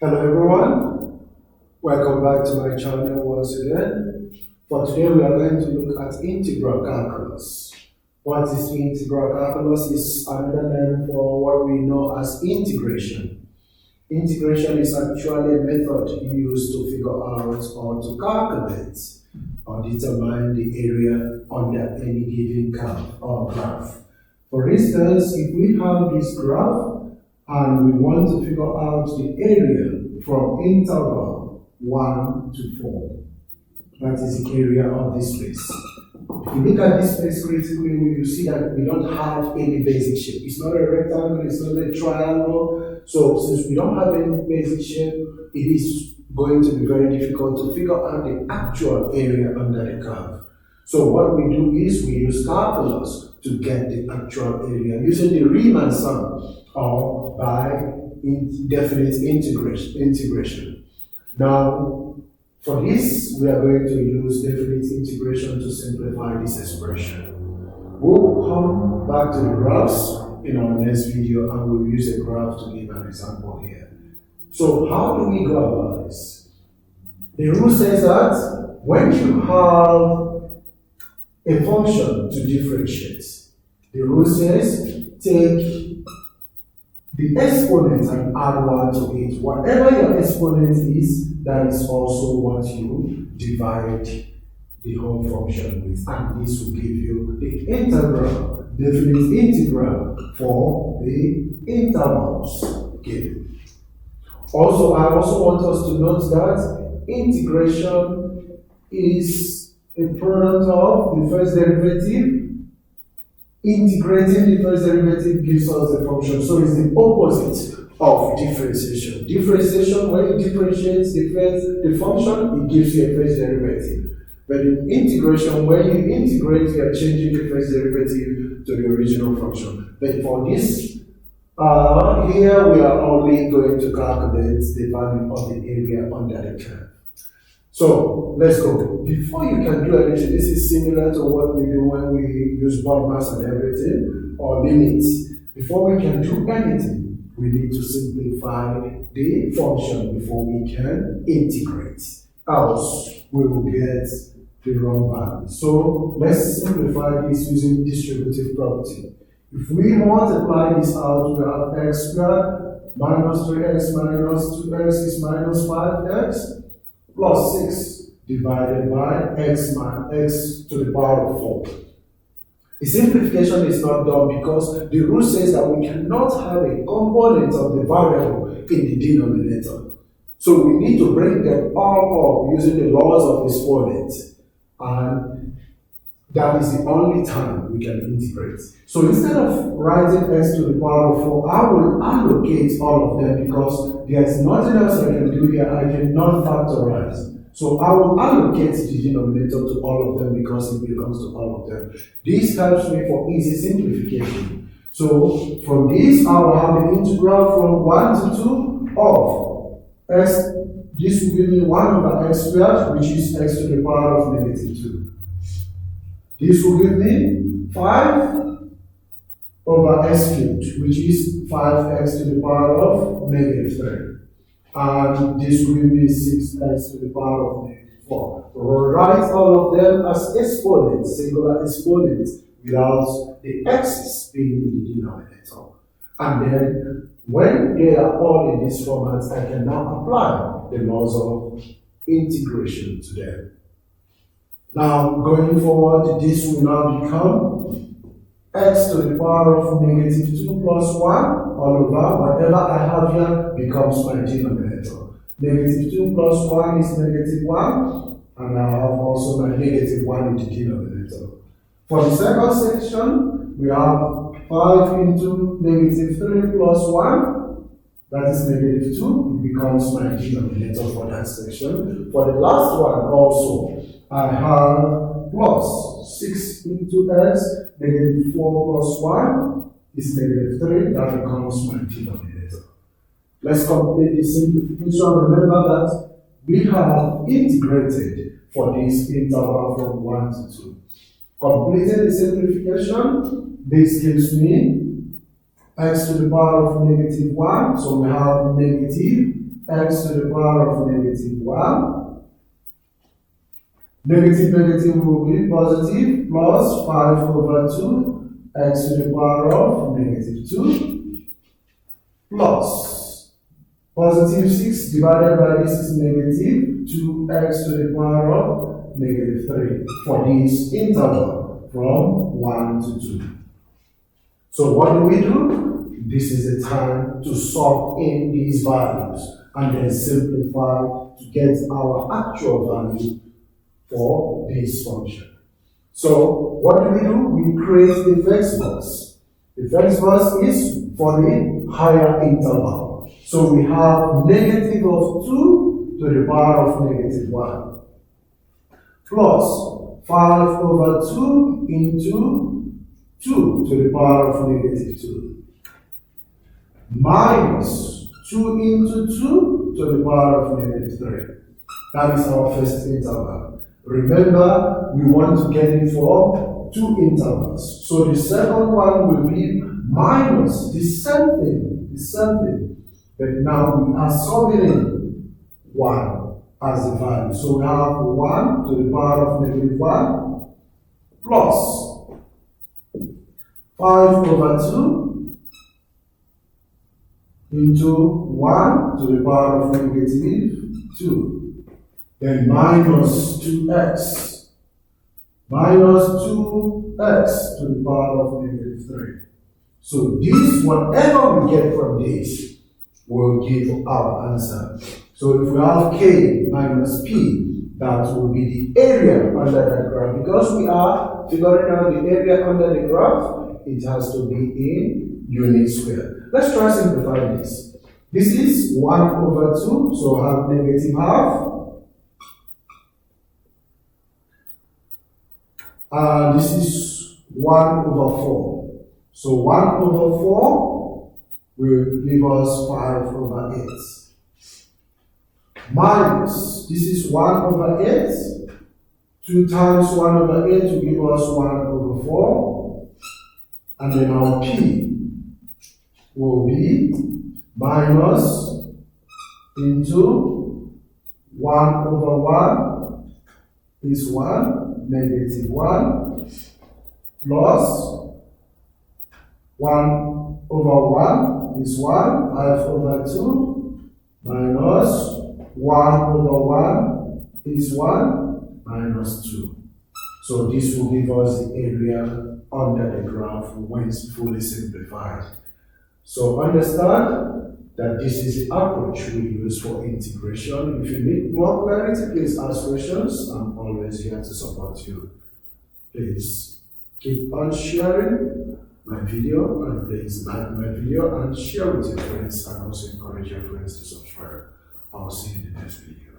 Hello everyone, welcome back to my channel once again. For today we are going to look at integral calculus. What is integral calculus is another name for what we know as integration. Integration is actually a method used to figure out or to calculate or determine the area under any given curve or graph. For instance, if we have this graph and we want to figure out the area from interval 1 to 4. That is the area of this space. If you look at this space critically, you see that we don't have any basic shape. It's not a rectangle, it's not a triangle. So since we don't have any basic shape, it is going to be very difficult to figure out the actual area under the curve. So what we do is we use calculus to get the actual area using the Riemann sum or by indefinite integration. Now, for this, we are going to use definite integration to simplify this expression. We'll come back to the graphs in our next video and we'll use a graph to give an example here. So how do we go about this? The rule says that when you have a function to differentiate, the rule says take the exponent and add 1 to it. Whatever your exponent is, that is also what you divide the whole function with. And this will give you the integral, definite integral for the intervals given. Also, I also want us to note that integration is a product of the first derivative. Integrating the first derivative gives us the function. So it's the opposite of differentiation. Differentiation, when you differentiate the function, it gives you a first derivative. But in integration, when you integrate, you are changing the first derivative to the original function. But for this, here we are only going to calculate the value of the area under the curve. So let's go. Before you can do anything, this is similar to what we do when we use bond mass and everything or limits. Before we can do anything, we need to simplify the function before we can integrate. Else, we will get the wrong value. So let's simplify this using distributive property. If we multiply this out, we have x squared minus 3x minus 2x is minus 5x. Plus 6 divided by x to the power of 4. The simplification is not done because the rule says that we cannot have a component of the variable in the denominator. So we need to bring them all up using the laws of exponent. And that is the only time we can integrate. So instead of writing x to the power of 4, I will allocate all of them because there is nothing else I can do here. I cannot factorize. So I will allocate the denominator to all of them because it belongs to all of them. This helps me for easy simplification. So from this, I will have an integral from 1 to 2 of x. This will give me 1 over x squared, which is x to the power of negative 2. This will give me 5 over x cubed, which is 5x to the power of negative 3. And this will give me 6x to the power of negative 4. Write all of them as exponents, singular exponents, without the x's being in the denominator. And then, when they are all in this format, I can now apply the laws of integration to them. Now, going forward, this will now become x to the power of negative 2 plus 1 all over whatever I have here becomes my denominator. Negative 2 plus 1 is negative 1, and I have also my negative 1 in the denominator. For the second section, we have 5 into negative 3 plus 1, that is negative 2, it becomes my denominator for that section. For the last one also, I have plus 6 into x, negative 4 plus 1 is negative 3, that becomes my denominator. Let's complete the simplification. Remember that we have integrated for this interval from 1 to 2. Completing the simplification, this gives me x to the power of negative 1, so we have negative x to the power of negative 1. Negative will be positive plus 5 over 2 x to the power of negative 2 plus positive 6 divided by this is negative 2x to the power of negative 3 for this interval from 1 to 2. So what do? This is the time to sub in these values and then simplify to get our actual value for this function. So what do? We create the first box. The first box is for the higher interval. So we have negative of 2 to the power of negative 1 plus 5 over 2 into 2 to the power of negative 2 minus 2 into 2 to the power of negative 3. That is our first interval. Remember, we want to get it for 2 intervals. So the second one will be minus the same thing. But now we are subbing in 1 as the value. So we have 1 to the power of negative 1 plus 5 over 2 into 1 to the power of negative 2. Then minus 2x. Minus 2x to the power of negative 3. So this, whatever we get from this, will give our answer. So if we have k minus p, that will be the area under that graph. Because we are figuring out the area under the graph, it has to be in units squared. Let's try simplify this. This is 1 over 2, so I have negative half. This is 1 over 4. So 1 over 4 will give us 5 over 8. Minus, this is 1 over 8. 2 times 1 over 8 will give us 1 over 4. And then our p will be minus into 1 over 1 is 1, negative 1, plus 1 over 1 is 1, 5 over 2, minus 1 over 1 is 1, minus 2. So this will give us the area under the graph when it's fully simplified. So understand that this is the approach we use for integration. If you need more clarity, please ask questions. I'm always here to support you. Please keep on sharing my video, and please like my video and share with your friends, and also encourage your friends to subscribe. I'll see you in the next video.